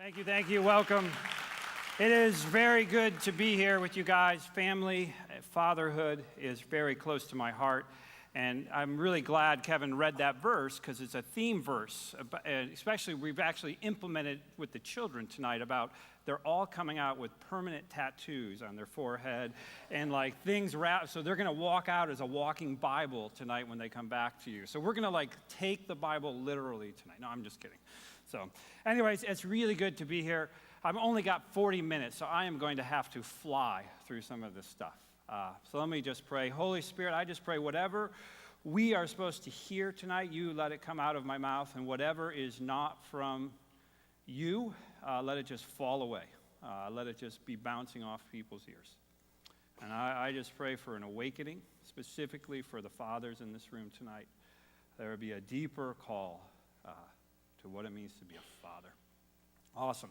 Thank you, welcome. It is very good to be here with you guys. Family, fatherhood is very close to my heart, and I'm really glad Kevin read that verse because it's a theme verse, especially we've actually implemented with the children tonight about they're all coming out with permanent tattoos on their forehead and like things wrapped, so they're going to walk out as a walking Bible tonight when they come back to you. So we're going to take the Bible literally tonight. No, I'm just kidding. So anyways, it's really good to be here. I've only got 40 minutes, so I am going to have to fly through some of this stuff. So let me just pray. Holy Spirit, I just pray whatever we are supposed to hear tonight, you let it come out of my mouth, and whatever is not from you, let it just fall away. Let it just be bouncing off people's ears. And I just pray for an awakening, specifically for the fathers in this room tonight. There will be a deeper call to what it means to be a father. Awesome.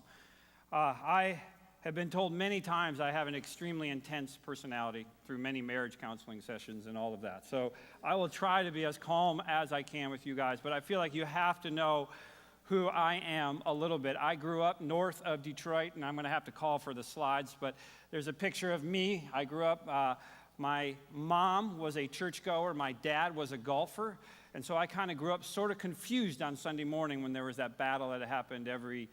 I have been told many times I have an extremely intense personality through many marriage counseling sessions and all of that. So I will try to be as calm as I can with you guys, but I feel like you have to know who I am a little bit. I grew up north of Detroit, and I'm going to have to call for the slides, but there's a picture of me. I grew up, my mom was a churchgoer, my dad was a golfer, and so I kind of grew up sort of confused on Sunday morning when there was that battle that happened every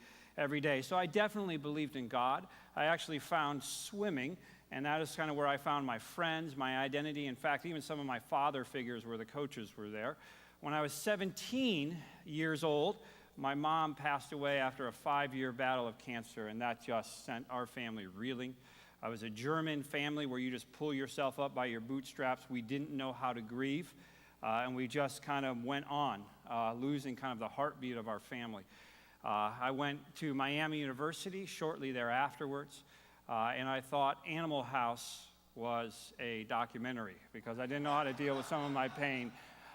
day. So I definitely believed in God. I actually found swimming, and that is kind of where I found my friends, my identity. In fact, even some of my father figures where the coaches were there. When I was 17 years old, my mom passed away after a 5-year battle of cancer, and that just sent our family reeling. I was a German family where you just pull yourself up by your bootstraps. We didn't know how to grieve, and we just kind of went on, losing kind of the heartbeat of our family. I went to Miami University shortly thereafterwards, and I thought Animal House was a documentary because I didn't know how to deal with some of my pain.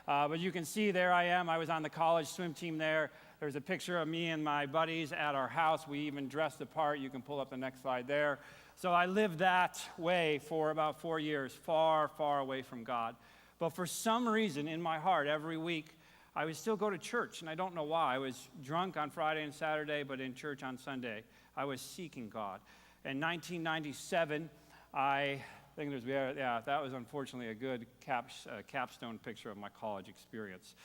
But you can see there I am. I was on the college swim team there. There's a picture of me and my buddies at our house. We even dressed apart. You can pull up the next slide there. So I lived that way for about 4 years, far, far away from God. But for some reason in my heart, every week, I would still go to church, and I don't know why. I was drunk on Friday and Saturday, but in church on Sunday. I was seeking God. In 1997, I think that was unfortunately a good capstone picture of my college experience.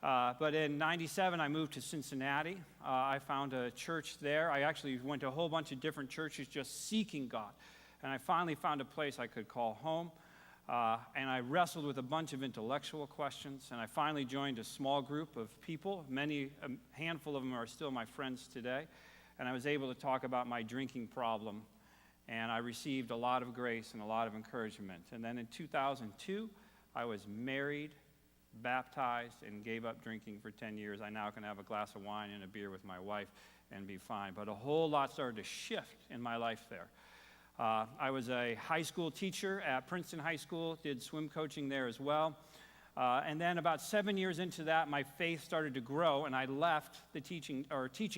But in 97, I moved to Cincinnati. I found a church there. I actually went to a whole bunch of different churches just seeking God. And I finally found a place I could call home. And I wrestled with a bunch of intellectual questions. And I finally joined a small group of people. A handful of them are still my friends today. And I was able to talk about my drinking problem. And I received a lot of grace and a lot of encouragement. And then in 2002, I was married, baptized, and gave up drinking for 10 years. I now can have a glass of wine and a beer with my wife and be fine. But a whole lot started to shift in my life there. I was a high school teacher at Princeton High School, did swim coaching there as well. And then about 7 years into that, my faith started to grow, and I left the teaching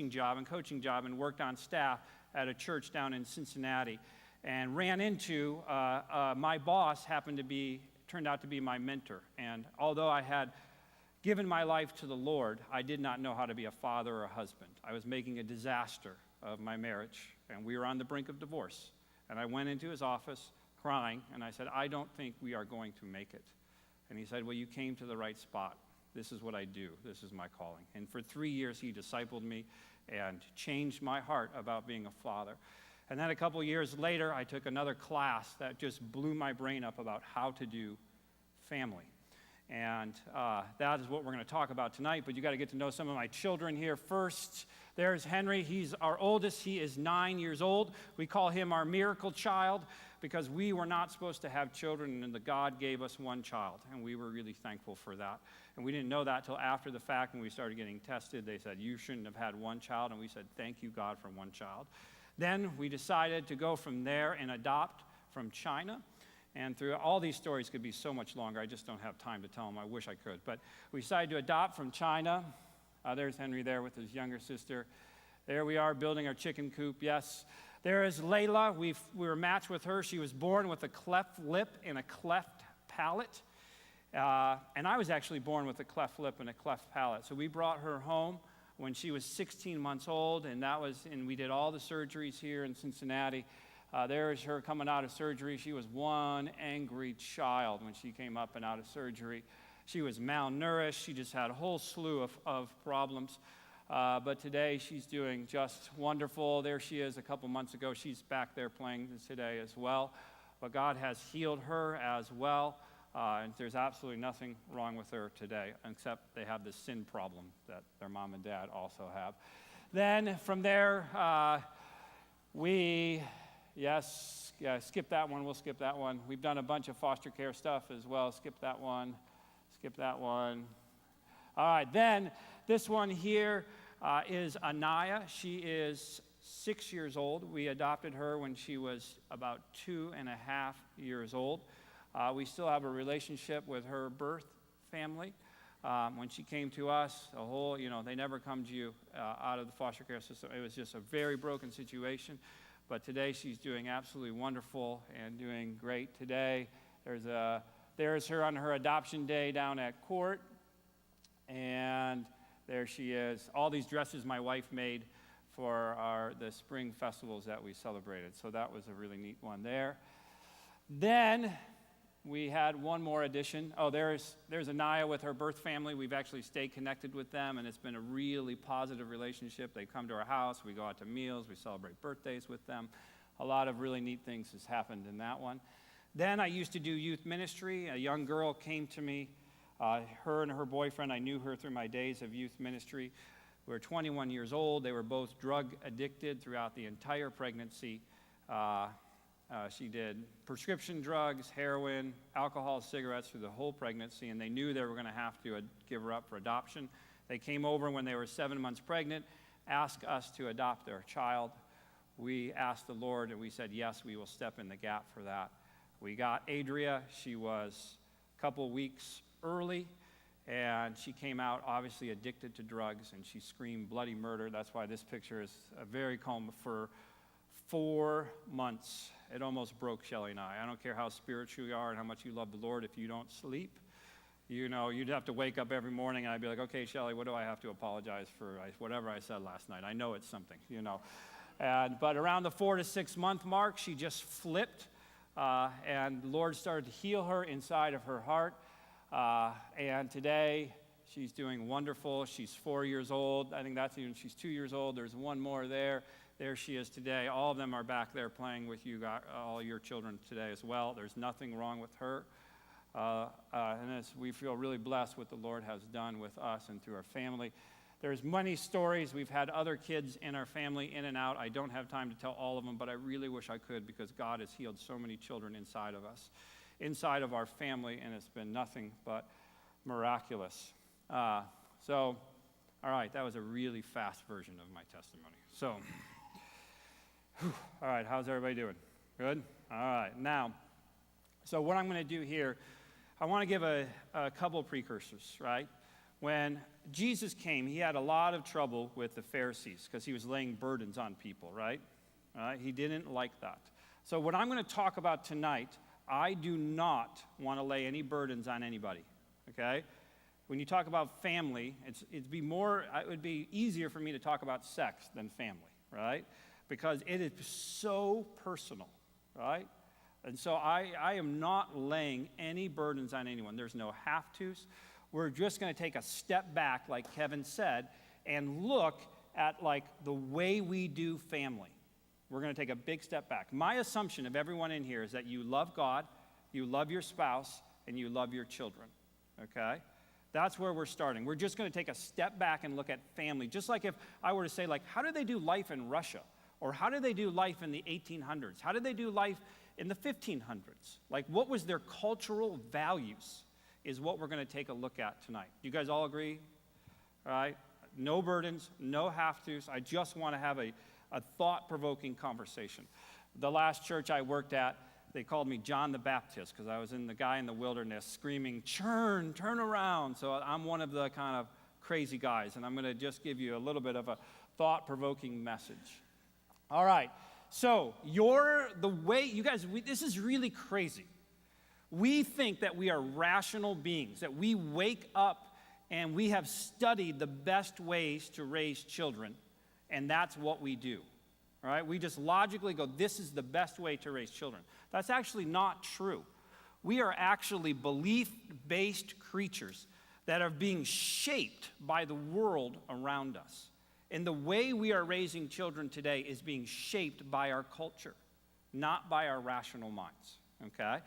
job and coaching job and worked on staff at a church down in Cincinnati and ran into my boss turned out to be my mentor. And although I had given my life to the Lord, I did not know how to be a father or a husband. I was making a disaster of my marriage, and we were on the brink of divorce. And I went into his office crying, and I said, I don't think we are going to make it. And he said, well, you came to the right spot. This is what I do. This is my calling. And for 3 years, he discipled me and changed my heart about being a father. And then a couple years later, I took another class that just blew my brain up about how to do family. And that is what we're going to talk about tonight, but you got to get to know some of my children here first. There's Henry. He's our oldest. He is 9 years old. We call him our miracle child because we were not supposed to have children, and God gave us one child, and we were really thankful for that. And we didn't know that till after the fact when we started getting tested. They said, you shouldn't have had one child, and we said, thank you, God, for one child. Then we decided to go from there and adopt from China. And through all these stories could be so much longer. I just don't have time to tell them. I wish I could. But we decided to adopt from China. There's Henry there with his younger sister. There we are building our chicken coop. Yes. There is Layla. We were matched with her. She was born with a cleft lip and a cleft palate. And I was actually born with a cleft lip and a cleft palate. So we brought her home when she was 16 months old, and we did all the surgeries here in Cincinnati. There is her coming out of surgery. She was one angry child when she came up and out of surgery. She was malnourished. She just had a whole slew of problems. But today she's doing just wonderful. There she is a couple months ago. She's back there playing today as well. But God has healed her as well. And there's absolutely nothing wrong with her today, except they have this sin problem that their mom and dad also have. Then from there, skip that one. We'll skip that one. We've done a bunch of foster care stuff as well. Skip that one. Skip that one. All right, then this one here is Anaya. She is 6 years old. We adopted her when she was about 2.5 years old. We still have a relationship with her birth family. When she came to us, they never come to you out of the foster care system. It was just a very broken situation. But today she's doing absolutely wonderful and doing great today. There's her on her adoption day down at court. And there she is. All these dresses my wife made for the spring festivals that we celebrated. So that was a really neat one there. Then we had one more addition. Oh, there's Anaya with her birth family. We've actually stayed connected with them, and it's been a really positive relationship. They come to our house. We go out to meals. We celebrate birthdays with them. A lot of really neat things has happened in that one. Then I used to do youth ministry. A young girl came to me. Her and her boyfriend, I knew her through my days of youth ministry. We were 21 years old. They were both drug addicted throughout the entire pregnancy. She did prescription drugs, heroin, alcohol, cigarettes through the whole pregnancy, and they knew they were going to have to give her up for adoption. They came over when they were 7 months pregnant, asked us to adopt their child. We asked the Lord, and we said, yes, we will step in the gap for that. We got Adria. She was a couple weeks early, and she came out obviously addicted to drugs, and she screamed bloody murder. That's why this picture is very calm. For 4 months, it almost broke Shelly and I. I don't care how spiritual you are and how much you love the Lord. If you don't sleep, you'd have to wake up every morning, and I'd be like, okay, Shelly, what do I have to apologize for? Whatever I said last night. I know it's something, But around the 4 to 6 month mark, she just flipped, and the Lord started to heal her inside of her heart. And today, she's doing wonderful. She's 4 years old. I think she's 2 years old. There's one more there. There she is today. All of them are back there playing with you, all your children today as well. There's nothing wrong with her. And we feel really blessed what the Lord has done with us and through our family. There's many stories. We've had other kids in our family in and out. I don't have time to tell all of them, but I really wish I could, because God has healed so many children inside of us, inside of our family, and it's been nothing but miraculous. All right, that was a really fast version of my testimony. All right, how's everybody doing? Good? All right, now, so what I'm going to do here, I want to give a couple precursors, right? When Jesus came, he had a lot of trouble with the Pharisees because he was laying burdens on people, right? He didn't like that. So what I'm going to talk about tonight, I do not want to lay any burdens on anybody, okay? When you talk about family, it would be easier for me to talk about sex than family, right? Because it is so personal, right? And so I am not laying any burdens on anyone. There's no have-tos. We're just going to take a step back, like Kevin said, and look at the way we do family. We're going to take a big step back. My assumption of everyone in here is that you love God, you love your spouse, and you love your children, okay? That's where we're starting. We're just going to take a step back and look at family. Just like if I were to say, how did they do life in Russia? Or how did they do life in the 1800s? How did they do life in the 1500s? What was their cultural values is what we're going to take a look at tonight. You guys all agree? All right? No burdens, no have-tos. I just want to have a thought-provoking conversation. The last church I worked at, they called me John the Baptist because I was the guy in the wilderness screaming, turn around. So I'm one of the kind of crazy guys, and I'm going to just give you a little bit of a thought-provoking message. All right, so this is really crazy. We think that we are rational beings, that we wake up and we have studied the best ways to raise children, and that's what we do. All right? We just logically go, this is the best way to raise children. That's actually not true. We are actually belief-based creatures that are being shaped by the world around us. And the way we are raising children today is being shaped by our culture, not by our rational minds, okay?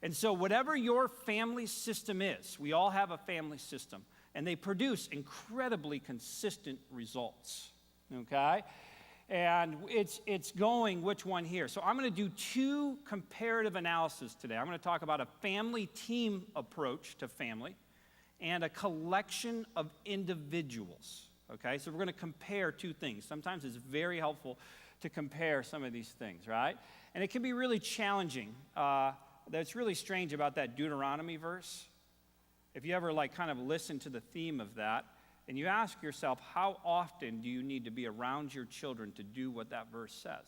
And so whatever your family system is, we all have a family system, and they produce incredibly consistent results, okay? And it's going which one here. So I'm going to do two comparative analyses today. I'm going to talk about a family team approach to family and a collection of individuals, okay? So we're going to compare two things. Sometimes it's very helpful to compare some of these things, right? And it can be really challenging. That's really strange about that Deuteronomy verse. If you ever kind of listen to the theme of that, and you ask yourself, how often do you need to be around your children to do what that verse says?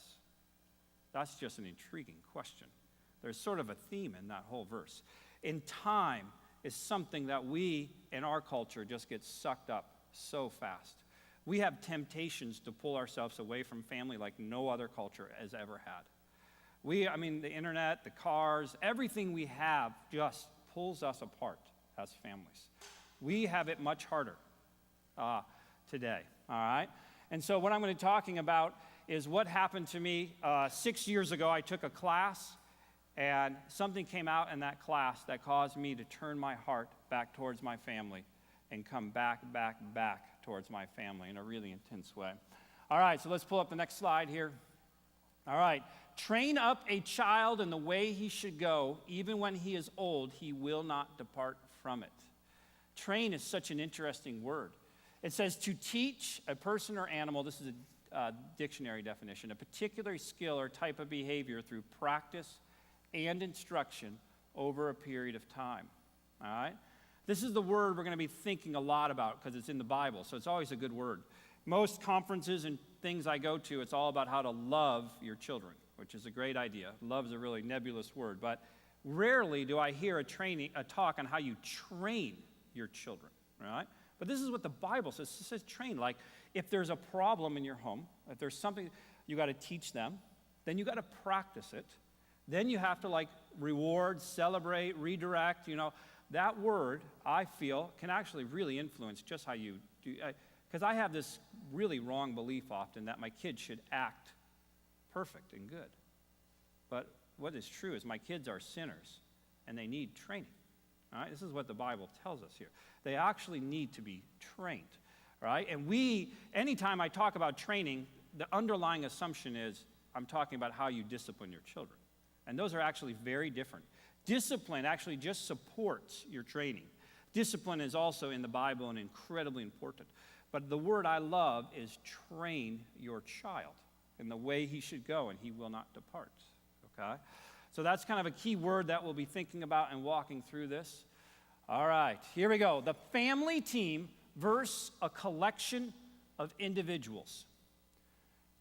That's just an intriguing question. There's sort of a theme in that whole verse. In time is something that we, in our culture, just get sucked up so fast. We have temptations to pull ourselves away from family like no other culture has ever had. The internet, the cars, everything we have just pulls us apart as families. We have it much harder today, all right? And so what I'm going to be talking about is what happened to me 6 years ago. I took a class, and something came out in that class that caused me to turn my heart back towards my family and come back towards my family in a really intense way. All right, so let's pull up the next slide here. All right, train up a child in the way he should go. Even when he is old, he will not depart from it. Train is such an interesting word. It says to teach a person or animal, this is a dictionary definition, a particular skill or type of behavior through practice and instruction over a period of time, all right? This is the word we're going to be thinking a lot about because it's in the Bible, so it's always a good word. Most conferences and things I go to, it's all about how to love your children, which is a great idea. Love is a really nebulous word, but rarely do I hear a talk on how you train your children, all right? But this is what the Bible says. It says train. Like, if there's a problem in your home, if there's something you got to teach them, then you got to practice it. Then you have to, reward, celebrate, redirect. That word, I feel, can actually really influence just how you do. Because I have this really wrong belief often that my kids should act perfect and good. But what is true is my kids are sinners, and they need training. All right, this is what the Bible tells us here. They actually need to be trained, right? And anytime I talk about training, the underlying assumption is I'm talking about how you discipline your children. And those are actually very different. Discipline actually just supports your training. Discipline is also in the Bible and incredibly important. But the word I love is train your child in the way he should go, and he will not depart, okay? So that's kind of a key word that we'll be thinking about and walking through this. All right, here we go. The family team versus a collection of individuals.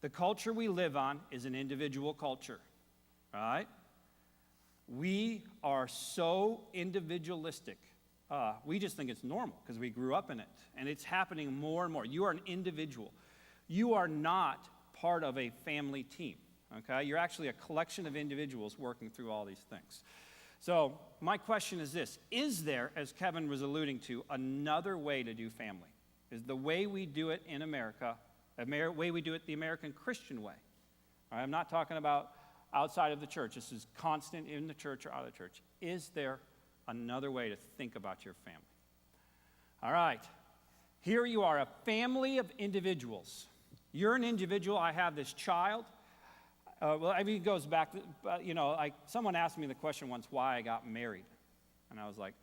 The culture we live on is an individual culture, all right? We are so individualistic. We just think it's normal because we grew up in it, and it's happening more and more. You are an individual. You are not part of a family team. Okay, you're actually a collection of individuals working through all these things. So my question is this: is there, as Kevin was alluding to, another way to do family? Is the way we do it in America, way we do it the American Christian way? All right, I'm not talking about outside of the church. This is constant in the church or out of the church. Is there another way to think about your family? All right, here you are, a family of individuals. You're an individual. I have this child. It goes back, someone asked me the question once why I got married. And I was like,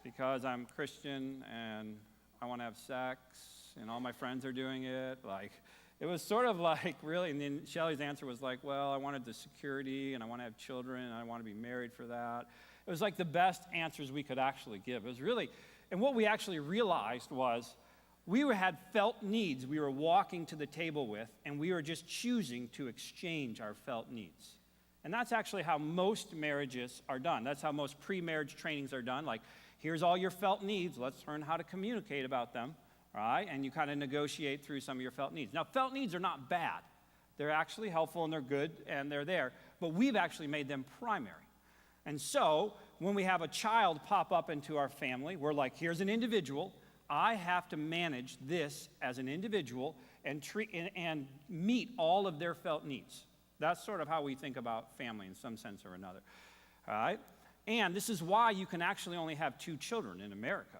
because I'm Christian and I want to have sex and all my friends are doing it. It was sort of really, and then Shelly's answer was well, I wanted the security and I want to have children and I want to be married for that. It was the best answers we could actually give. It was really, and what we actually realized was, we had felt needs we were walking to the table with, and we were just choosing to exchange our felt needs. And that's actually how most marriages are done. That's how most pre-marriage trainings are done. Here's all your felt needs. Let's learn how to communicate about them, all right? And you kind of negotiate through some of your felt needs. Now, felt needs are not bad. They're actually helpful, and they're good, and they're there. But we've actually made them primary. And so when we have a child pop up into our family, we're like, here's an individual. I have to manage this as an individual and meet all of their felt needs. That's sort of how we think about family in some sense or another. All right? And this is why you can actually only have 2 children in America.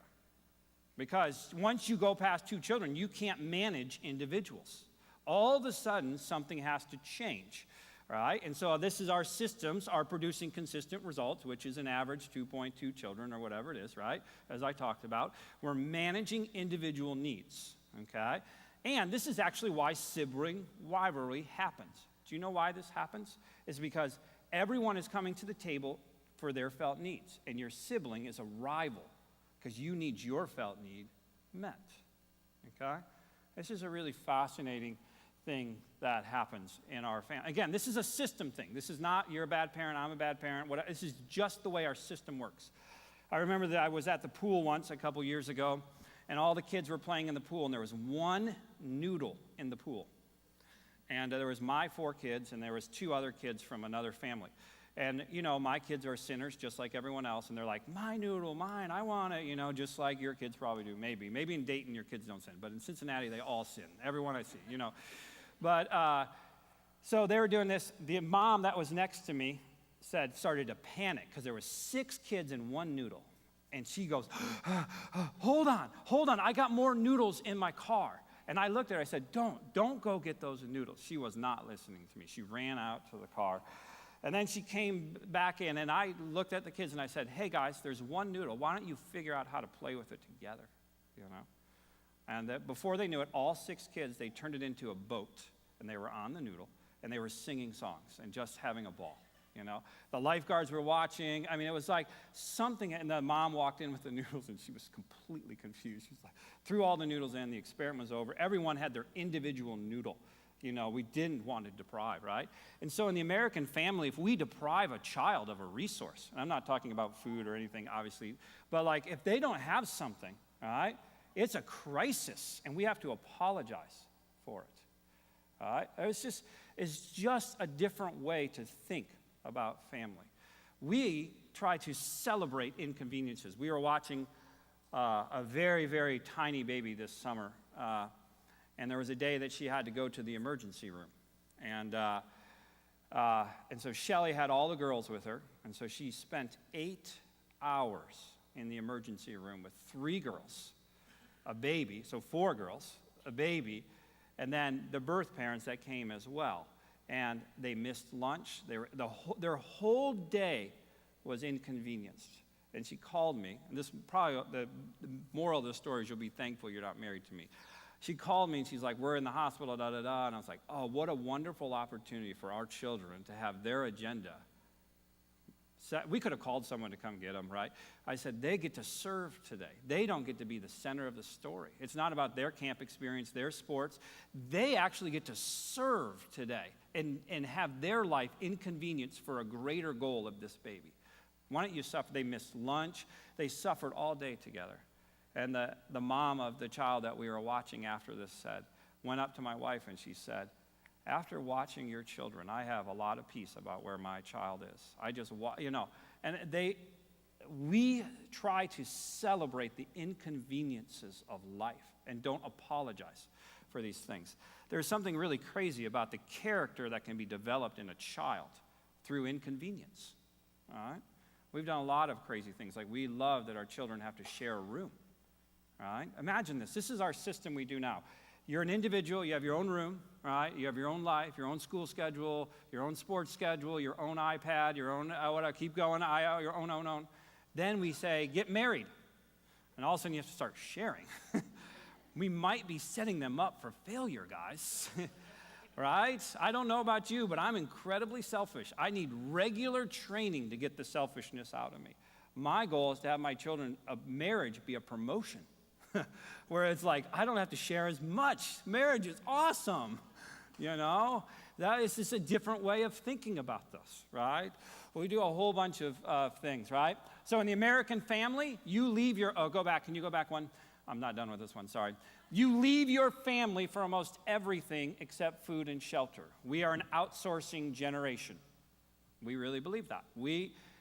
Because once you go past 2 children, you can't manage individuals. All of a sudden, something has to change. Right? And so this is our systems are producing consistent results, which is an average 2.2 children or whatever it is, right? As I talked about. We're managing individual needs, okay? And this is actually why sibling rivalry happens. Do you know why this happens? It's because everyone is coming to the table for their felt needs, and your sibling is a rival because you need your felt need met, okay? This is a really fascinating thing that happens in our family. Again, this is a system thing. This is not you're a bad parent, I'm a bad parent. This is just the way our system works. I remember that I was at the pool once a couple years ago, and all the kids were playing in the pool, and there was one noodle in the pool. And there was my 4 kids, and there was 2 other kids from another family. And, you know, my kids are sinners just like everyone else, and they're like, my noodle, mine, I want it, you know, just like your kids probably do, maybe. Maybe in Dayton your kids don't sin, but in Cincinnati they all sin, everyone I see, you know. But so they were doing this. The mom that was next to me started to panic because there were 6 kids in one noodle. And she goes, hold on, I got more noodles in my car. And I looked at her, I said, don't go get those noodles. She was not listening to me. She ran out to the car. And then she came back in, and I looked at the kids, and I said, hey, guys, there's one noodle. Why don't you figure out how to play with it together, you know? And before they knew it, all 6 kids, they turned it into a boat, and they were on the noodle, and they were singing songs and just having a ball, you know? The lifeguards were watching. I mean, it was like something, and the mom walked in with the noodles, and she was completely confused. She was like, threw all the noodles in. The experiment was over. Everyone had their individual noodle. You know, we didn't want to deprive, right? And so in the American family, if we deprive a child of a resource, and I'm not talking about food or anything, obviously, but like if they don't have something, all right, it's a crisis, and we have to apologize for it, all right? It's just a different way to think about family. We try to celebrate inconveniences. We were watching a very, very tiny baby this summer, and there was a day that she had to go to the emergency room. And so Shelly had all the girls with her, and so she spent 8 hours in the emergency room with 3 girls, a baby, so 4 girls, a baby, and then the birth parents that came as well. And they missed lunch. Their whole day was inconvenienced. And she called me, and this probably the moral of the story is you'll be thankful you're not married to me. She called me, and she's like, we're in the hospital, da-da-da. And I was like, oh, what a wonderful opportunity for our children to have their agenda. We could have called someone to come get them, right? I said, they get to serve today. They don't get to be the center of the story. It's not about their camp experience, their sports. They actually get to serve today and have their life inconvenienced for a greater goal of this baby. Why don't you suffer? They missed lunch. They suffered all day together. And the mom of the child that we were watching after this went up to my wife and she said, after watching your children, I have a lot of peace about where my child is. I just, and we try to celebrate the inconveniences of life and don't apologize for these things. There's something really crazy about the character that can be developed in a child through inconvenience, all right? We've done a lot of crazy things, like we love that our children have to share a room, all right? Imagine this. This is our system we do now. You're an individual, you have your own room, right? You have your own life, your own school schedule, your own sports schedule, your own iPad, your own, keep going, your own. Then we say, get married. And all of a sudden you have to start sharing. We might be setting them up for failure, guys. Right? I don't know about you, but I'm incredibly selfish. I need regular training to get the selfishness out of me. My goal is to have my children, marriage be a promotion. Where it's like, I don't have to share as much. Marriage is awesome, You know, that is just a different way of thinking about this, right? We do a whole bunch of things, right? So in the American family, you leave your, go back, can you go back one? I'm not done with this one, sorry. You leave your family for almost everything except food and shelter. We are an outsourcing generation. We really believe that.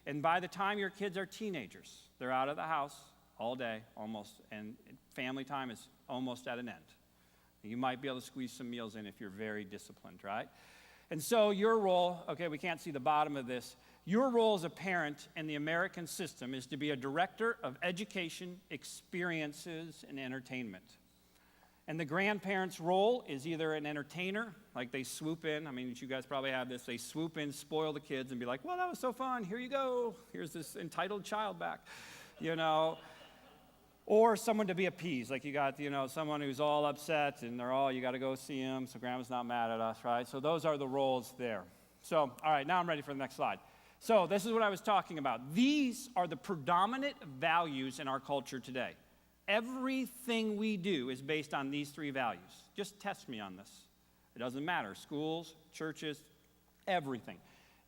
And by the time your kids are teenagers, they're out of the house all day, almost, and family time is almost at an end. You might be able to squeeze some meals in if you're very disciplined, right? And so your role, okay, we can't see the bottom of this. Your role as a parent in the American system is to be a director of education, experiences, and entertainment. And the grandparent's role is either an entertainer, like they swoop in. I mean, you guys probably have this. They swoop in, spoil the kids, and be like, well, that was so fun. Here you go. Here's this entitled child back, you know. Or someone to be appeased, like you got, someone who's all upset and you got to go see him, so grandma's not mad at us, right? So those are the roles there. So, all right, now I'm ready for the next slide. So this is what I was talking about. These are the predominant values in our culture today. Everything we do is based on these three values. Just test me on this. It doesn't matter. Schools, churches, everything.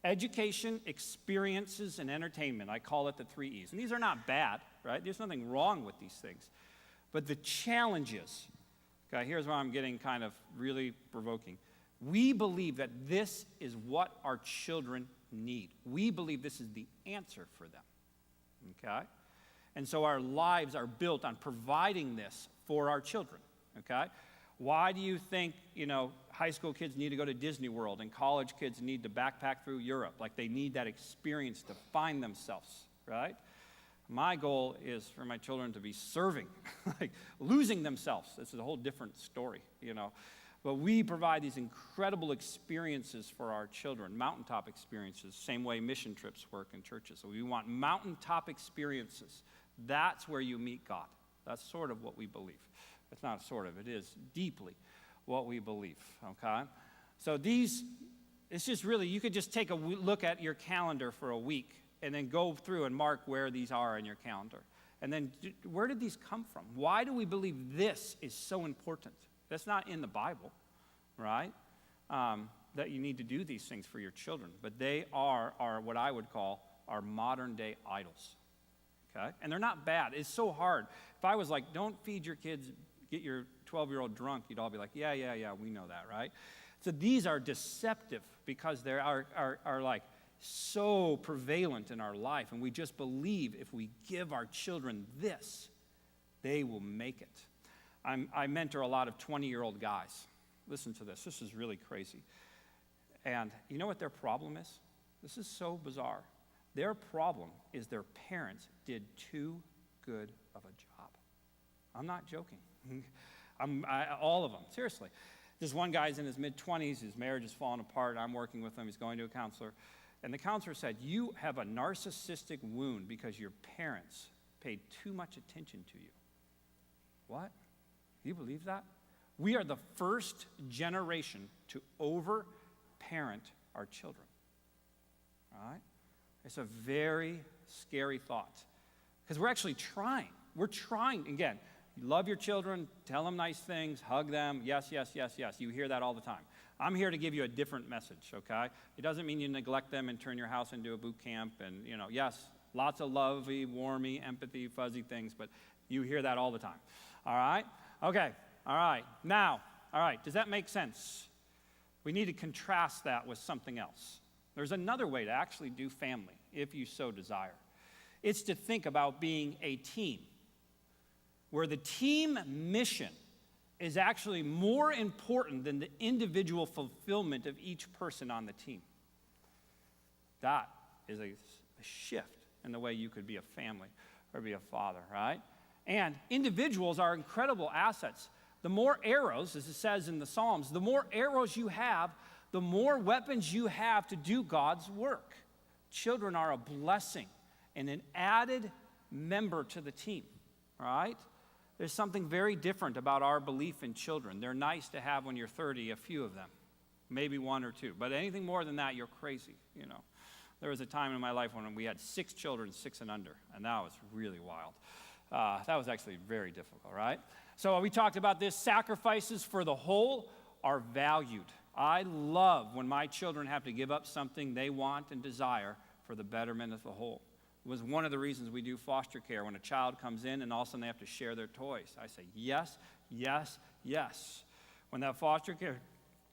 Education, experiences, and entertainment. I call it the 3 E's. And these are not bad, right? There's nothing wrong with these things. But the challenge is, okay, here's where I'm getting kind of really provoking. We believe that this is what our children need. We believe this is the answer for them, okay? And so our lives are built on providing this for our children, okay? Why do you think, high school kids need to go to Disney World and college kids need to backpack through Europe? Like they need that experience to find themselves, right? My goal is for my children to be serving, like losing themselves. This is a whole different story, But we provide these incredible experiences for our children, mountaintop experiences, same way mission trips work in churches. So we want mountaintop experiences. That's where you meet God. That's sort of what we believe. It's not sort of, it is deeply what we believe, okay? So it's just really, you could just take a look at your calendar for a week and then go through and mark where these are in your calendar. And then where did these come from? Why do we believe this is so important? That's not in the Bible, right? That you need to do these things for your children. But they are what I would call our modern day idols, okay? And they're not bad. It's so hard. If I was like, don't feed your kids, get your 12-year-old drunk, you'd all be like, yeah, we know that, right? So these are deceptive because they are like so prevalent in our life. And we just believe if we give our children this, they will make it. I mentor a lot of 20-year-old guys. Listen to this. This is really crazy. And you know what their problem is? This is so bizarre. Their problem is their parents did too good of a job. I'm not joking. All of them, seriously. This one guy's in his mid-20s. His marriage is falling apart. I'm working with him. He's going to a counselor. And the counselor said, you have a narcissistic wound because your parents paid too much attention to you. What? You believe that? We are the first generation to over-parent our children. All right? It's a very scary thought because we're actually trying. We're trying. Again, you love your children, tell them nice things, hug them. Yes. You hear that all the time. I'm here to give you a different message, okay? It doesn't mean you neglect them and turn your house into a boot camp and, yes, lots of lovey, warmy, empathy, fuzzy things, but you hear that all the time. All right? Okay, all right. Now, all right, does that make sense? We need to contrast that with something else. There's another way to actually do family, if you so desire. It's to think about being a team, where the team mission is actually more important than the individual fulfillment of each person on the team. That is a shift in the way you could be a family or be a father, right? And individuals are incredible assets. The more arrows, as it says in the Psalms, the more arrows you have, the more weapons you have to do God's work. Children are a blessing and an added member to the team, right? There's something very different about our belief in children. They're nice to have when you're 30, a few of them, maybe one or two. But anything more than that, you're crazy, There was a time in my life when we had 6 children, 6 and under, and that was really wild. That was actually very difficult, right? So we talked about this. Sacrifices for the whole are valued. I love when my children have to give up something they want and desire for the betterment of the whole. It was one of the reasons we do foster care. When a child comes in and all of a sudden they have to share their toys, I say, yes, yes, yes. When that foster care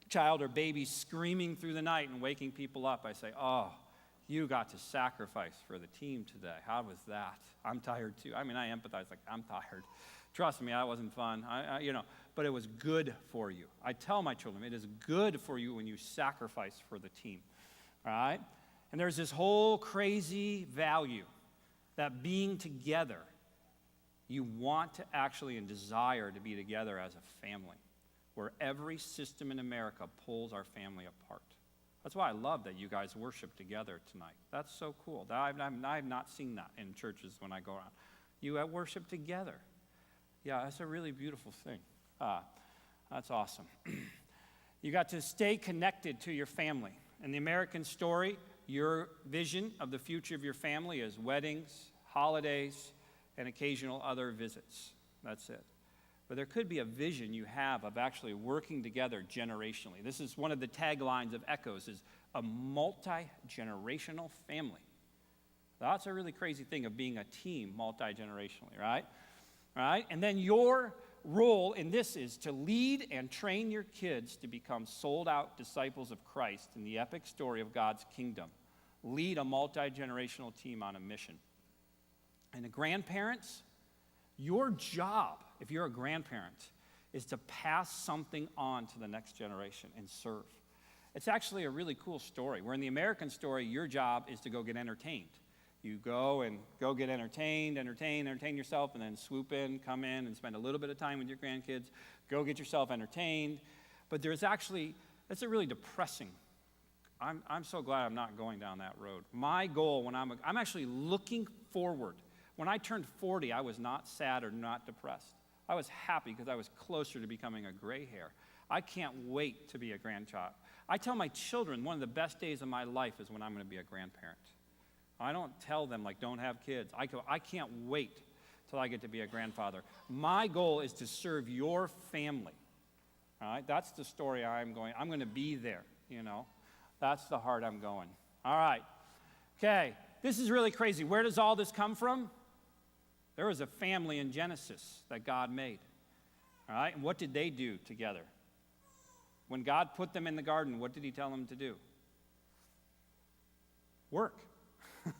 child or baby screaming through the night and waking people up, I say, oh, you got to sacrifice for the team today. How was that? I'm tired too. I mean, I empathize, like, I'm tired. Trust me, that wasn't fun. But it was good for you. I tell my children, it is good for you when you sacrifice for the team. All right? And there's this whole crazy value that being together, you want to actually and desire to be together as a family, where every system in America pulls our family apart. That's why I love that you guys worship together tonight. That's so cool. I've not seen that in churches when I go around. You worship together. Yeah, that's a really beautiful thing. That's awesome. You got to stay connected to your family. In the American story, your vision of the future of your family is weddings, holidays, and occasional other visits. That's it. But there could be a vision you have of actually working together generationally. This is one of the taglines of Echoes, is a multi-generational family. That's a really crazy thing of being a team multi-generationally, right? Right? And then your role in this is to lead and train your kids to become sold-out disciples of Christ in the epic story of God's kingdom. Lead a multi-generational team on a mission. And the grandparents, your job, if you're a grandparent, is to pass something on to the next generation and serve. It's actually a really cool story. Where in the American story, your job is to go get entertained. You go get entertain yourself, and then swoop in, come in, and spend a little bit of time with your grandkids. Go get yourself entertained. But there's actually, it's a really depressing. I'm so glad I'm not going down that road. My goal when I'm actually looking forward. When I turned 40, I was not sad or not depressed. I was happy because I was closer to becoming a gray hair. I can't wait to be a grandchild. I tell my children one of the best days of my life is when I'm going to be a grandparent. I don't tell them, like, don't have kids. I can't wait till I get to be a grandfather. My goal is to serve your family. All right? That's the story I'm going to be there, you know. That's the heart I'm going. All right. Okay. This is really crazy. Where does all this come from? There was a family in Genesis that God made. All right? And what did they do together? When God put them in the garden, what did he tell them to do? Work.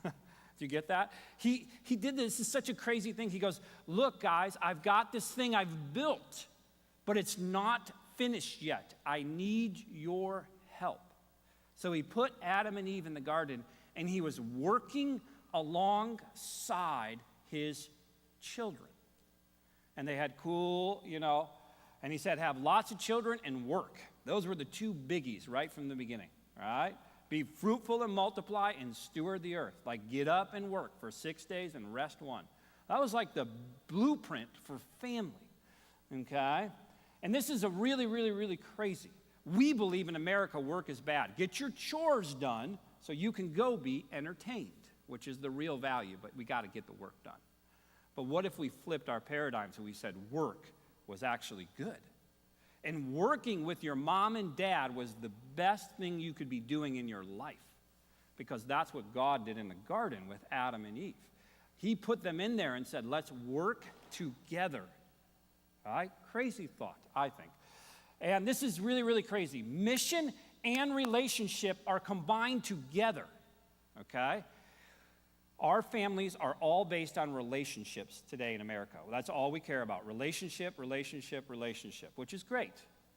Do you get that? He did this. This is such a crazy thing. He goes, look, guys, I've got this thing I've built, but it's not finished yet. I need your help. So he put Adam and Eve in the garden, and he was working alongside his children. And they had cool, and he said, have lots of children and work. Those were the two biggies right from the beginning, all right? Be fruitful and multiply and steward the earth. Like, get up and work for 6 days and rest one. That was like the blueprint for family, okay? And this is a really, really, really crazy. We believe in America work is bad. Get your chores done so you can go be entertained, which is the real value, but we got to get the work done. But what if we flipped our paradigms and we said work was actually good? And working with your mom and dad was the best thing you could be doing in your life, because that's what God did in the garden with Adam and Eve. He put them in there and said, let's work together. All right? Crazy thought, I think. And this is really, really crazy. Mission and relationship are combined together, okay? Our families are all based on relationships today in America. That's all we care about. Relationship, which is great.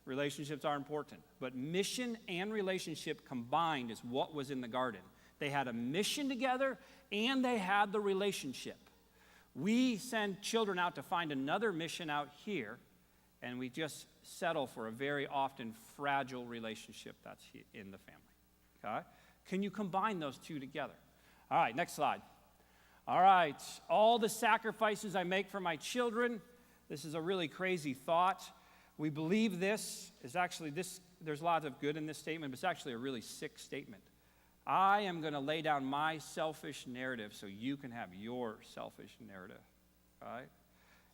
Relationships are important. But mission and relationship combined is what was in the garden. They had a mission together, and they had the relationship. We send children out to find another mission out here, and we just settle for a very often fragile relationship that's in the family. Okay? Can you combine those two together? All right, next slide. All right, all the sacrifices I make for my children. This is a really crazy thought. We believe this is actually there's a lot of good in this statement, but it's actually a really sick statement. I am going to lay down my selfish narrative so you can have your selfish narrative, right?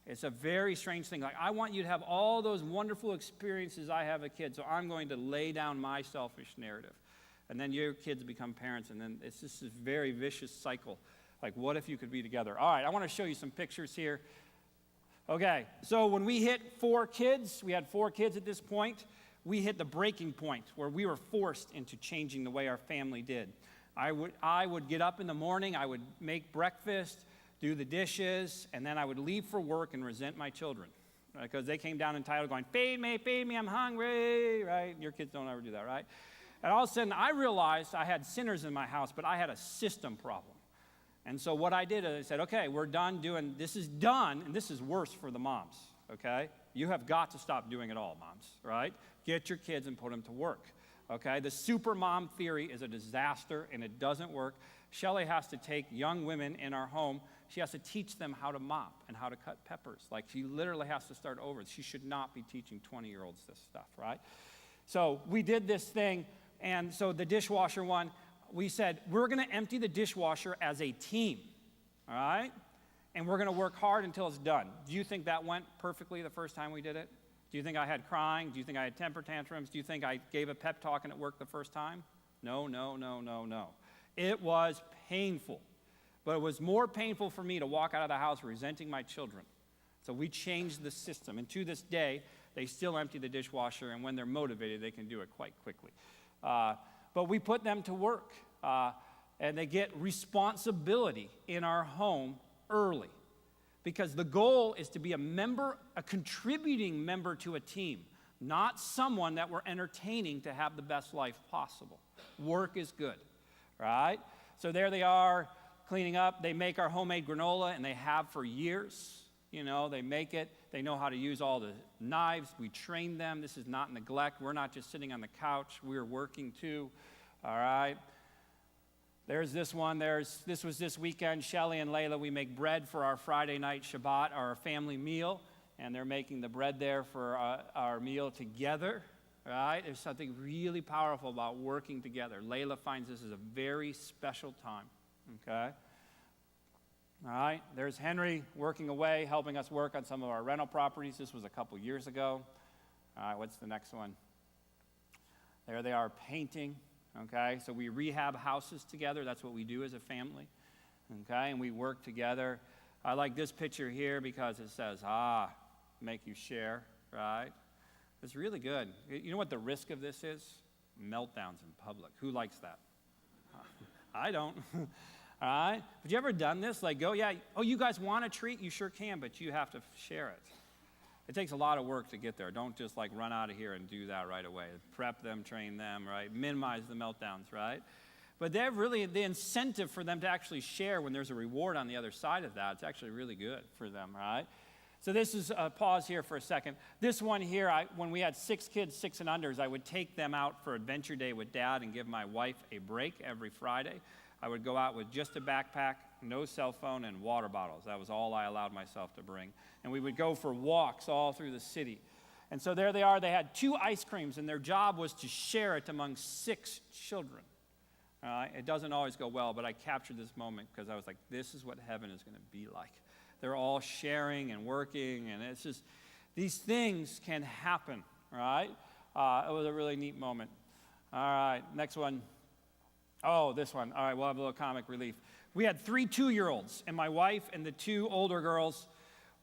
It's a very strange thing. Like, I want you to have all those wonderful experiences I have as a kid, so I'm going to lay down my selfish narrative. And then your kids become parents, and then it's just this very vicious cycle. Like, what if you could be together? All right, I want to show you some pictures here. Okay, so when we hit 4 kids, we had 4 kids at this point, we hit the breaking point where we were forced into changing the way our family did. I would get up in the morning, I would make breakfast, do the dishes, and then I would leave for work and resent my children. Because they came down entitled going, feed me, I'm hungry, right? Your kids don't ever do that, right? And all of a sudden, I realized I had sinners in my house, but I had a system problem. And so what I did is I said, okay, we're done doing, this is done, and this is worse for the moms, okay? You have got to stop doing it all, moms, right? Get your kids and put them to work, okay? The super mom theory is a disaster, and it doesn't work. Shelley has to take young women in our home. She has to teach them how to mop and how to cut peppers. Like, she literally has to start over. She should not be teaching 20-year-olds this stuff, right? So we did this thing, and so the dishwasher one, we said, we're going to empty the dishwasher as a team, all right? And we're going to work hard until it's done. Do you think that went perfectly the first time we did it? Do you think I had crying? Do you think I had temper tantrums? Do you think I gave a pep talk and it worked the first time? No. It was painful. But it was more painful for me to walk out of the house resenting my children. So we changed the system. And to this day, they still empty the dishwasher, and when they're motivated, they can do it quite quickly. But we put them to work, and they get responsibility in our home early. Because the goal is to be a contributing member to a team, not someone that we're entertaining to have the best life possible. Work is good, right? So there they are, cleaning up. They make our homemade granola, and they have for years. You know, they make it. They know how to use all the knives. We train them. This is not neglect. We're not just sitting on the couch. We're working too, all right? There's this one. This was this weekend. Shelley and Layla, we make bread for our Friday night Shabbat, our family meal, and they're making the bread there for our meal together, right? There's something really powerful about working together. Layla finds this is a very special time, okay? All right, there's Henry working away, helping us work on some of our rental properties. This was a couple years ago. All right, what's the next one? There they are painting, okay? So we rehab houses together. That's what we do as a family, okay? And we work together. I like this picture here because it says, make you share, right? It's really good. You know what the risk of this is? Meltdowns in public. Who likes that? I don't. All right? Have you ever done this? Like, you guys want a treat? You sure can, but you have to share it. It takes a lot of work to get there. Don't just like run out of here and do that right away. Prep them, train them, right? Minimize the meltdowns, right? But they're really the incentive for them to actually share when there's a reward on the other side of that. It's actually really good for them, right? So this is a pause here for a second. This one here, when we had 6 kids, 6 and unders, I would take them out for Adventure Day with Dad and give my wife a break every Friday. I would go out with just a backpack, no cell phone, and water bottles. That was all I allowed myself to bring. And we would go for walks all through the city. And so there they are. They had 2 ice creams, and their job was to share it among 6 children. It doesn't always go well, but I captured this moment because I was like, this is what heaven is going to be like. They're all sharing and working, and it's just, these things can happen, right? It was a really neat moment. All right, next one. Oh, this one. All right, we'll have a little comic relief. We had 3 2-year-olds, and my wife and the 2 older girls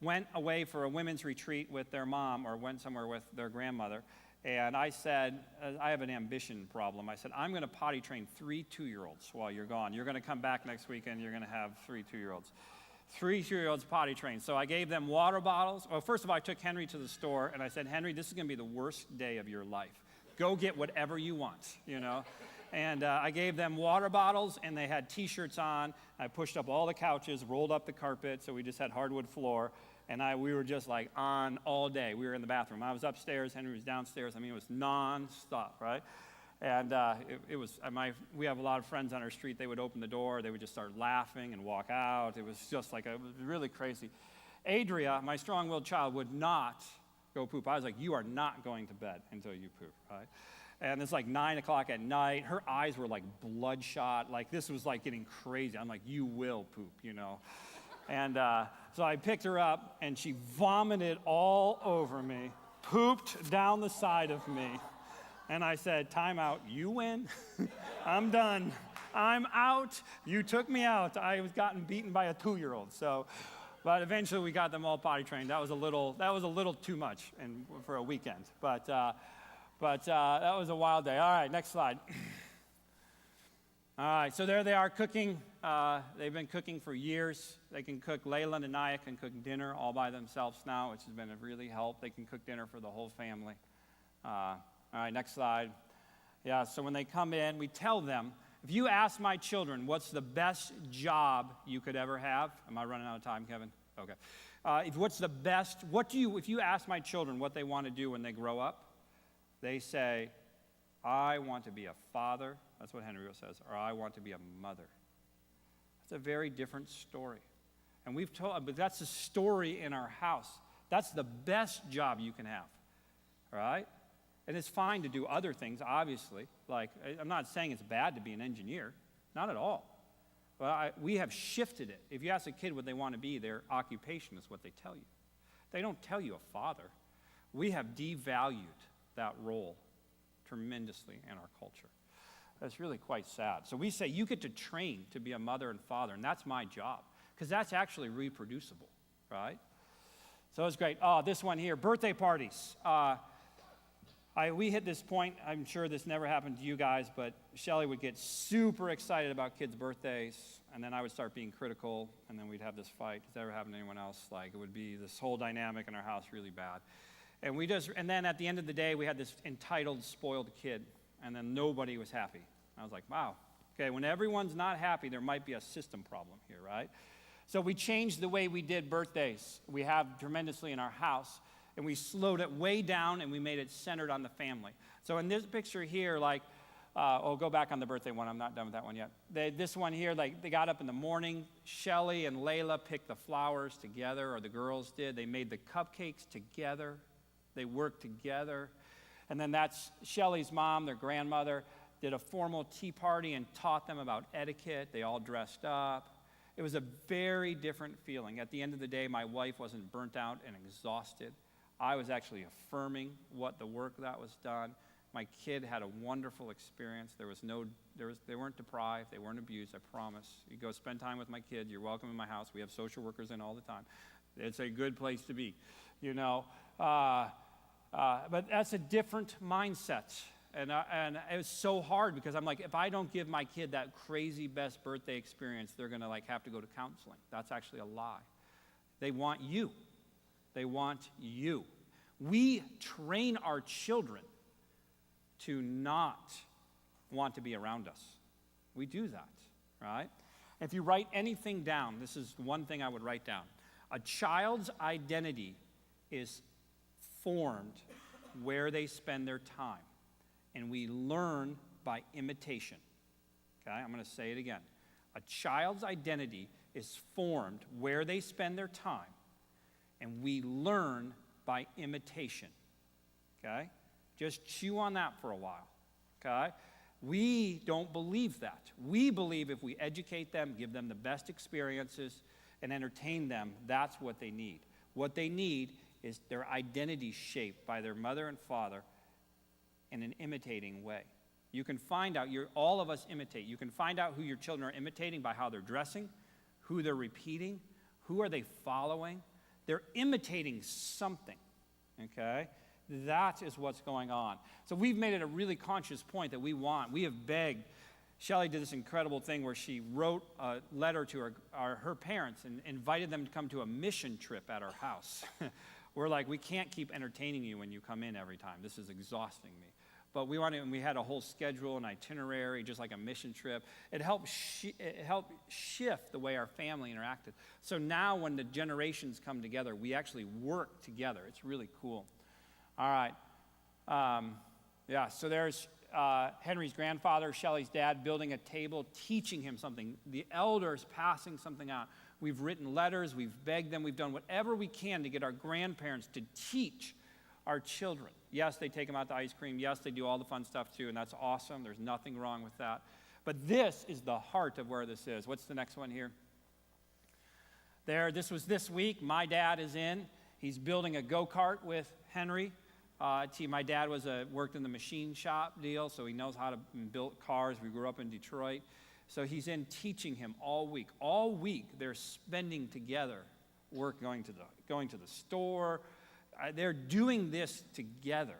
went away for a women's retreat with their mom or went somewhere with their grandmother. And I said, I have an ambition problem. I said, I'm going to potty train 3 2-year-olds while you're gone. You're going to come back next weekend. You're going to have 3 2-year-olds. 3 2-year-olds potty trained. So I gave them water bottles. Well, first of all, I took Henry to the store, and I said, Henry, this is going to be the worst day of your life. Go get whatever you want, you know. And I gave them water bottles, and they had T-shirts on. I pushed up all the couches, rolled up the carpet, so we just had hardwood floor. And we were just like on all day. We were in the bathroom. I was upstairs. Henry was downstairs. I mean, it was nonstop, right? And we have a lot of friends on our street. They would open the door. They would just start laughing and walk out. It was just like, it was really crazy. Adria, my strong-willed child, would not go poop. I was like, you are not going to bed until you poop, right? And it's like 9 o'clock at night. Her eyes were like bloodshot. Like this was like getting crazy. I'm like, you will poop, you know. And so I picked her up, and she vomited all over me, pooped down the side of me. And I said, time out, you win. I'm done. I'm out. You took me out. I was gotten beaten by a 2-year-old. But eventually we got them all potty trained. That was a little too much for a weekend. But that was a wild day. All right, next slide. All right, so there they are cooking. They've been cooking for years. They can cook. Layla and Anaya can cook dinner all by themselves now, which has been a really help. They can cook dinner for the whole family. All right, next slide. Yeah, so when they come in, we tell them, if you ask my children what's the best job you could ever have, am I running out of time, Kevin? Okay. If you ask my children what they want to do when they grow up, they say, I want to be a father. That's what Henry says, or I want to be a mother. That's a very different story. And but that's the story in our house. That's the best job you can have, all right? And it's fine to do other things, obviously. Like, I'm not saying it's bad to be an engineer, not at all. But we have shifted it. If you ask a kid what they want to be, their occupation is what they tell you. They don't tell you a father. We have devalued that role tremendously in our culture. That's really quite sad. So we say you get to train to be a mother and father, and that's my job, because that's actually reproducible, right? So it's great. Oh, this one here, birthday parties. We hit this point, I'm sure this never happened to you guys, but Shelly would get super excited about kids' birthdays, and then I would start being critical, and then we'd have this fight. Does that ever happen to anyone else? Like, it would be this whole dynamic in our house really bad. And then at the end of the day, we had this entitled, spoiled kid, and then nobody was happy. I was like, wow, okay, when everyone's not happy, there might be a system problem here, right? So we changed the way we did birthdays. We have tremendously in our house, and we slowed it way down, and we made it centered on the family. So in this picture here, go back on the birthday one. I'm not done with that one yet. This one here, they got up in the morning. Shelly and Layla picked the flowers together, or the girls did. They made the cupcakes together. They worked together. And then that's Shelly's mom, their grandmother, did a formal tea party and taught them about etiquette. They all dressed up. It was a very different feeling. At the end of the day, my wife wasn't burnt out and exhausted. I was actually affirming what the work that was done. My kid had a wonderful experience. They weren't deprived. They weren't abused, I promise. You go spend time with my kids. You're welcome in my house. We have social workers in all the time. It's a good place to be, you know. But that's a different mindset. And it was so hard because I'm like, if I don't give my kid that crazy best birthday experience, they're going to have to go to counseling. That's actually a lie. They want you. They want you. We train our children to not want to be around us. We do that, right? If you write anything down, this is one thing I would write down. A child's identity is formed where they spend their time. And we learn by imitation. Okay, I'm going to say it again. A child's identity is formed where they spend their time. And we learn by imitation. Okay? Just chew on that for a while. Okay? We don't believe that. We believe if we educate them, give them the best experiences, and entertain them, that's what they need. What they need is their identity shaped by their mother and father in an imitating way. You can find out, all of us imitate. You can find out who your children are imitating by how they're dressing, who they're repeating, who are they following. They're imitating something, okay? That is what's going on. So we've made it a really conscious point that we have begged. Shelly did this incredible thing where she wrote a letter to her parents and invited them to come to a mission trip at our house. We're like, we can't keep entertaining you when you come in every time. This is exhausting me. But and we had a whole schedule, an itinerary, just like a mission trip. It helped shift the way our family interacted. So now when the generations come together, we actually work together. It's really cool. All right. So there's Henry's grandfather, Shelly's dad, building a table, teaching him something. The elders passing something out. We've written letters. We've begged them. We've done whatever we can to get our grandparents to teach our children. Yes, they take them out to ice cream. Yes, they do all the fun stuff too, and that's awesome. There's nothing wrong with that. But this is the heart of where this is. What's the next one here? This was this week. My dad is in. He's building a go-kart with Henry. My dad worked in the machine shop deal, so he knows how to build cars. We grew up in Detroit. So he's in teaching him all week. All week they're spending together, going to the store. They're doing this together.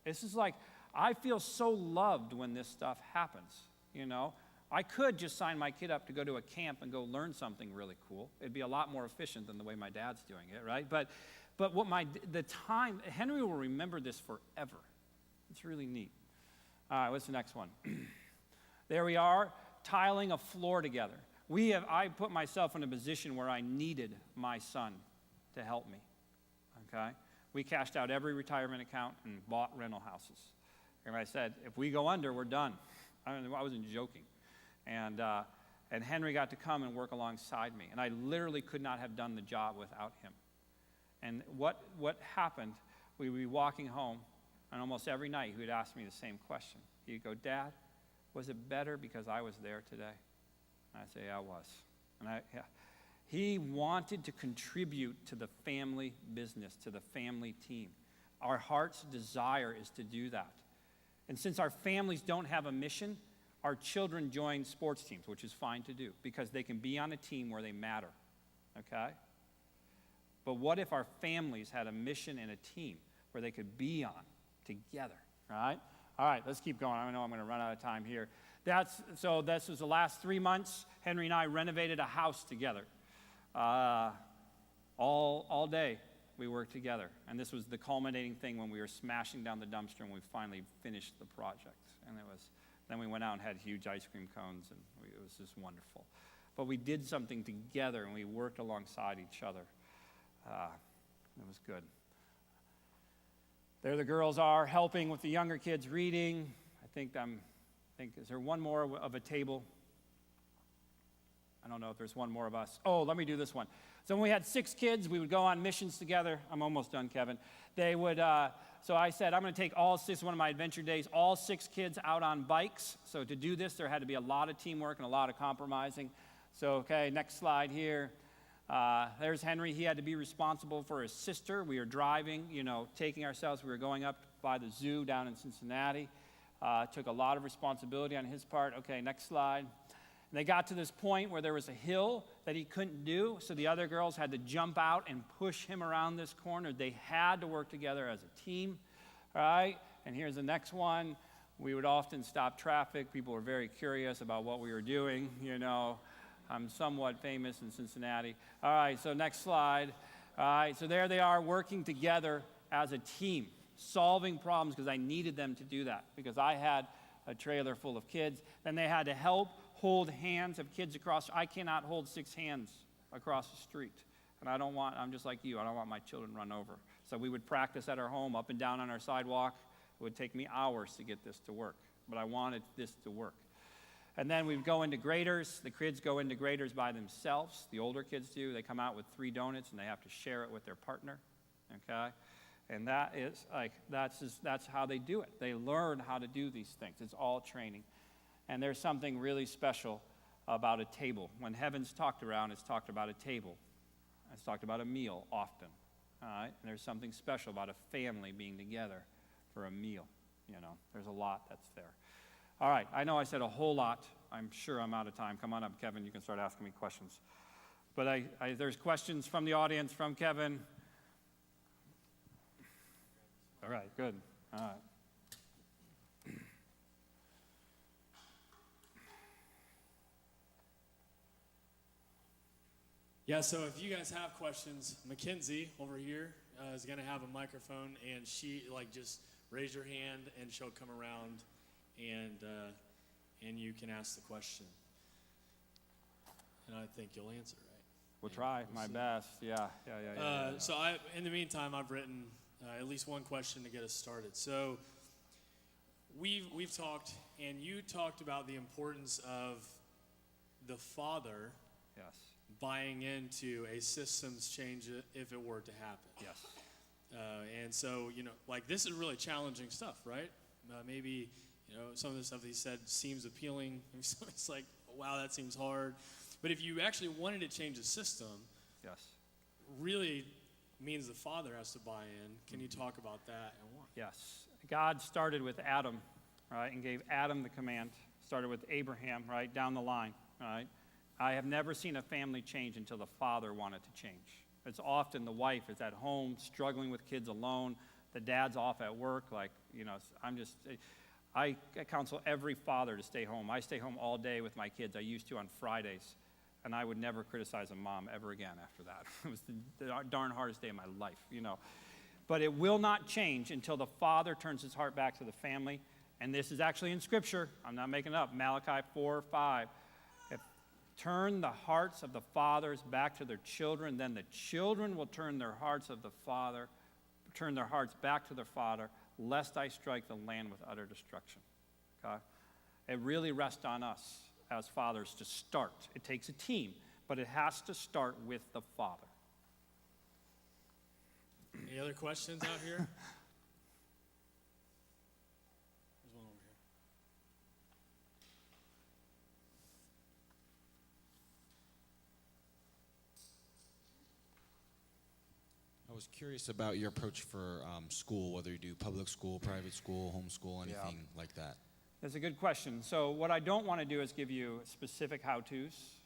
This is like, I feel so loved when this stuff happens, you know. I could just sign my kid up to go to a camp and go learn something really cool. It'd be a lot more efficient than the way my dad's doing it, right? But Henry will remember this forever. It's really neat. All right, what's the next one? There we are, tiling a floor together. I put myself in a position where I needed my son to help me, okay? We cashed out every retirement account and bought rental houses. And I said, if we go under, we're done. I wasn't joking. And Henry got to come and work alongside me. And I literally could not have done the job without him. And what happened, we would be walking home, and almost every night he would ask me the same question. He'd go, Dad, was it better because I was there today? And I'd say, yeah, it was. And he wanted to contribute to the family business, to the family team. Our heart's desire is to do that. And since our families don't have a mission, our children join sports teams, which is fine to do, because they can be on a team where they matter, okay? But what if our families had a mission and a team where they could be on together, right? All right, let's keep going. I know I'm going to run out of time here. So this was the last 3 months. Henry and I renovated a house together. All day we worked together. And this was the culminating thing when we were smashing down the dumpster and we finally finished the project. And then we went out and had huge ice cream cones, and it was just wonderful. But we did something together, and we worked alongside each other. It was good. There the girls are helping with the younger kids reading. Is there one more of a table? I don't know if there's one more of us. Oh, let me do this one. So when we had 6 kids, we would go on missions together. I'm almost done, Kevin. They would, so I said, I'm going to take all 6, one of my adventure days, all 6 kids out on bikes. So to do this, there had to be a lot of teamwork and a lot of compromising. So, okay, next slide here. There's Henry. He had to be responsible for his sister. We were driving, taking ourselves. We were going up by the zoo down in Cincinnati. Took a lot of responsibility on his part. Okay, next slide. And they got to this point where there was a hill that he couldn't do, so the other girls had to jump out and push him around this corner. They had to work together as a team, all right? And here's the next one. We would often stop traffic. People were very curious about what we were doing, I'm somewhat famous in Cincinnati. All right, so next slide. All right, so there they are working together as a team, solving problems because I needed them to do that because I had a trailer full of kids. Then they had to help hold hands of kids across. I cannot hold 6 hands across the street. And I'm just like you, I don't want my children run over. So we would practice at our home, up and down on our sidewalk. It would take me hours to get this to work, but I wanted this to work. And then we'd go into graders. The kids go into graders by themselves. The older kids do. They come out with 3 donuts, and they have to share it with their partner, okay? And that's how they do it. They learn how to do these things. It's all training. And there's something really special about a table. When heaven's talked around, it's talked about a table. It's talked about a meal often, all right? And there's something special about a family being together for a meal, There's a lot that's there. All right, I know I said a whole lot. I'm sure I'm out of time. Come on up, Kevin. You can start asking me questions. But there's questions from the audience, from Kevin. All right, good. All right. Yeah, so if you guys have questions, Mackenzie over here is going to have a microphone, and she, just raise your hand, and she'll come around, and you can ask the question. And I think you'll answer, right? We'll try my best. Yeah. So in the meantime, I've written at least one question to get us started. So we've talked, and you talked about the importance of the father buying into a systems change if it were to happen. Yes. And so, this is really challenging stuff, right? Maybe, some of the stuff that he said seems appealing. It's like, wow, that seems hard. But if you actually wanted to change the system, Yes. really means the father has to buy in. Can you talk about that and why? Yes. God started with Adam, right, and gave Adam the command. Started with Abraham, right, down the line, right? I have never seen a family change until the father wanted to change. It's often the wife is at home struggling with kids alone. The dad's off at work. Like, I counsel every father to stay home. I stay home all day with my kids. I used to on Fridays. And I would never criticize a mom ever again after that. It was the darn hardest day of my life, But it will not change until the father turns his heart back to the family. And this is actually in Scripture. I'm not making it up. Malachi 4:5. Turn the hearts of the fathers back to their children, then the children will turn their hearts back to their father, lest I strike the land with utter destruction. Okay? It really rests on us as fathers to start. It takes a team, but it has to start with the father. Any other questions out here? There's one over here. I was curious about your approach for school, whether you do public school, private school, homeschool, anything like that. That's a good question. So what I don't want to do is give you specific how-tos,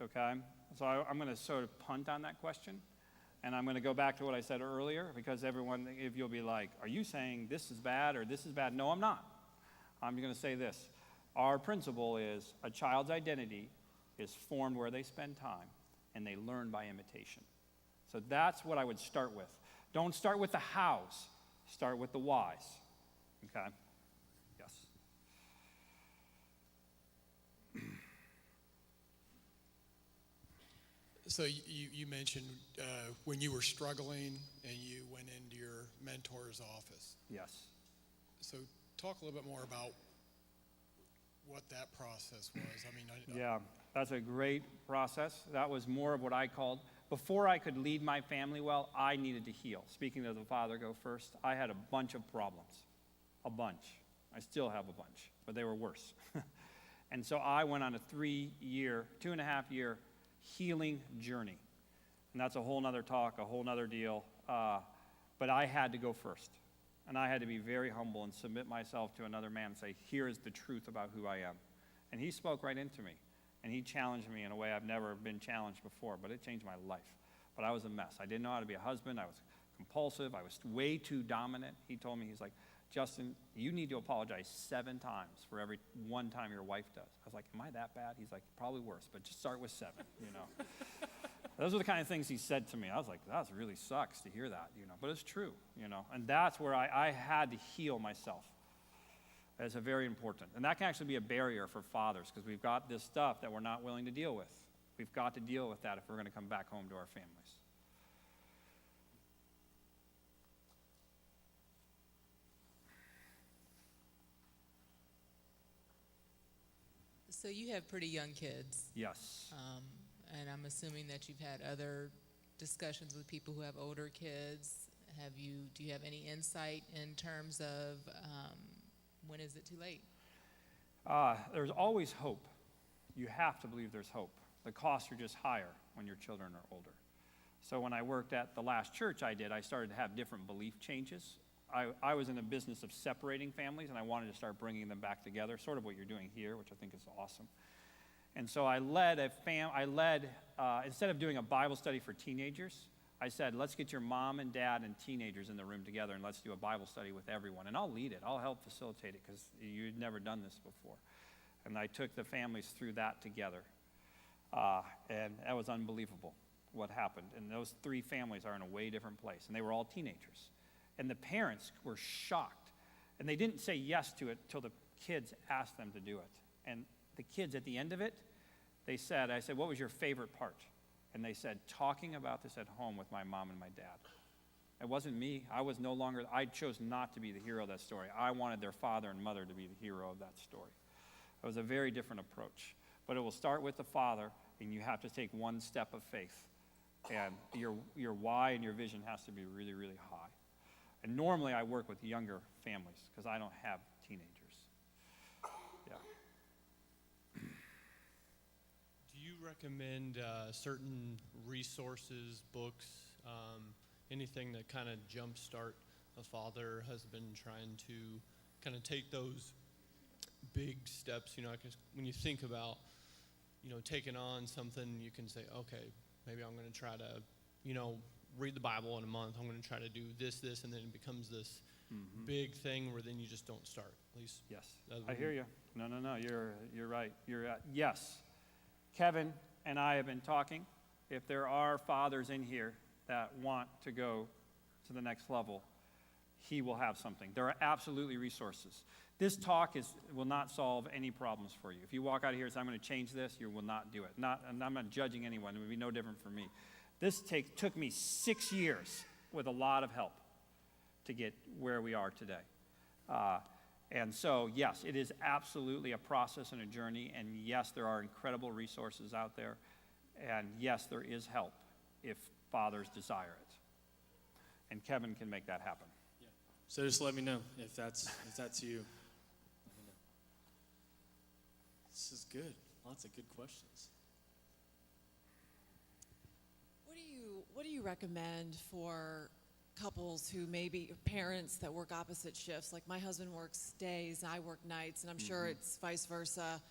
okay? So I'm going to sort of punt on that question, and I'm going to go back to what I said earlier, because everyone, if you'll be like, are you saying this is bad or this is bad? No, I'm not. I'm going to say this. Our principle is a child's identity is formed where they spend time, and they learn by imitation. So that's what I would start with. Don't start with the hows. Start with the whys, okay? Yes. So you mentioned when you were struggling and you went into your mentor's office. Yes. So talk a little bit more about what that process was. I mean, Yeah, that's a great process. That was more of what I called, before I could lead my family well, I needed to heal. Speaking to the father go first, I had a bunch of problems. A bunch. I still have a bunch, but they were worse. And so I went on a 2.5-year healing journey. And that's a whole nother talk, a whole nother deal. But I had to go first. And I had to be very humble and submit myself to another man and say, here is the truth about who I am. And he spoke right into me. And he challenged me in a way I've never been challenged before, but it changed my life. But I was a mess. I didn't know how to be a husband. I was compulsive. I was way too dominant. He told me, he's like, Justin, you need to apologize 7 times for every 1 time your wife does. I was like, am I that bad? He's like, probably worse, but just start with 7, Those are the kind of things he said to me. I was like, that really sucks to hear that, but it's true, And that's where I had to heal myself. It's very important. And that can actually be a barrier for fathers because we've got this stuff that we're not willing to deal with. We've got to deal with that if we're going to come back home to our families. So you have pretty young kids. Yes. And I'm assuming that you've had other discussions with people who have older kids. Do you have any insight in terms of when is it too late? There's always hope. You have to believe there's hope. The costs are just higher when your children are older. So when I worked at the last church I started to have different belief changes. I was in the business of separating families, and I wanted to start bringing them back together, sort of what you're doing here, which I think is awesome. And so I led instead of doing a Bible study for teenagers, I said, let's get your mom and dad and teenagers in the room together, and let's do a Bible study with everyone. And I'll lead it. I'll help facilitate it because you'd never done this before. And I took the families through that together. And that was unbelievable what happened. And those 3 families are in a way different place. And they were all teenagers. And the parents were shocked. And they didn't say yes to it till the kids asked them to do it. And the kids at the end of it, I said, what was your favorite part? And they said, talking about this at home with my mom and my dad. It wasn't me. I chose not to be the hero of that story. I wanted their father and mother to be the hero of that story. It was a very different approach. But it will start with the father, and you have to take one step of faith. And your why and your vision has to be really, really high. And normally I work with younger families because I don't have teenagers. Yeah. do you recommend certain resources, books, anything that kind of jumpstart a father, husband trying to kind of take those big steps? You know, I guess when you think about, you know, taking on something, you can say, okay, maybe I'm going to try to, you know, read the Bible in a month. I'm going to try to do this, and then it becomes this big thing where then you just don't start. At least, Yes, I hear you. No, you're right. Yes. Kevin and I have been talking. If there are fathers in here that want to go to the next level, he will have something. There are absolutely resources. This talk will not solve any problems for you. If you walk out of here and say, I'm going to change this, you will not do it. And I'm not judging anyone. It would be no different for me. This took me 6 years with a lot of help to get where we are today. And so, yes, it is absolutely a process and a journey. And yes, there are incredible resources out there. And yes, there is help if fathers desire it. And Kevin can make that happen. Yeah. So just let me know if that's you. Let me know. This is good. Lots of good questions. What do you recommend for couples who maybe parents that work opposite shifts? Like my husband works days and I work nights, and I'm sure it's vice versa.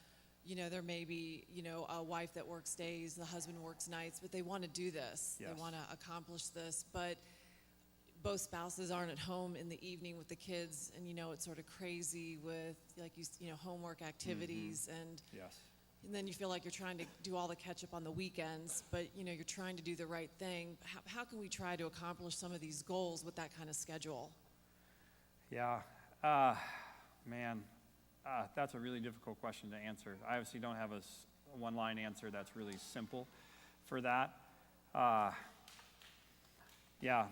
You know, there may be, you know, a wife that works days, the husband works nights, but they want to do this. Yes. They want to accomplish this, but both spouses aren't at home in the evening with the kids, and you know, it's sort of crazy with, like, you know, homework activities, and Yes. then you feel like you're trying to do all the catch up on the weekends, but you know, you're trying to do the right thing. How can we try to accomplish some of these goals with that kind of schedule? Yeah. Man, that's a really difficult question to answer. I obviously don't have a one-line answer that's really simple for that. Yeah,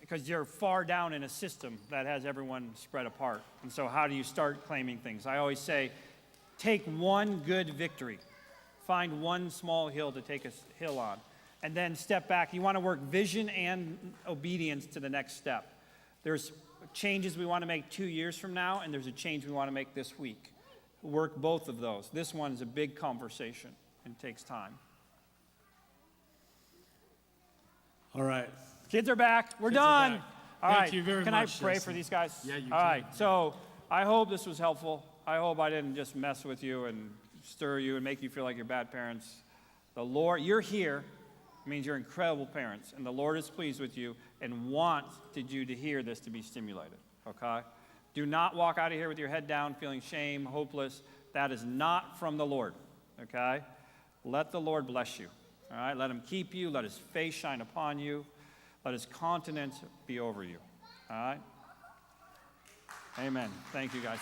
because you're far down in a system that has everyone spread apart. And so how do you start claiming things? I always say, take one good victory. Find one small hill to take a hill on. And then step back. You want to work vision and obedience to the next step. There's changes we want to make 2 years from now, and there's a change we want to make this week. Work both of those. This one is a big conversation and takes time. All right. Kids are back. We're Kids are done. back. All Thank right. you very Can much, I pray Justin. for these guys? Yeah, you All can. right. So I hope this was helpful. I hope I didn't just mess with you and stir you and make you feel like you're bad parents. The Lord, you're here, means you're incredible parents, and the Lord is pleased with you and wanted you to hear this to be stimulated, okay? Do not walk out of here with your head down, feeling shame, hopeless. That is not from the Lord, okay? Let the Lord bless you, all right? Let him keep you. Let his face shine upon you. Let his countenance be over you, all right? Amen. Thank you, guys.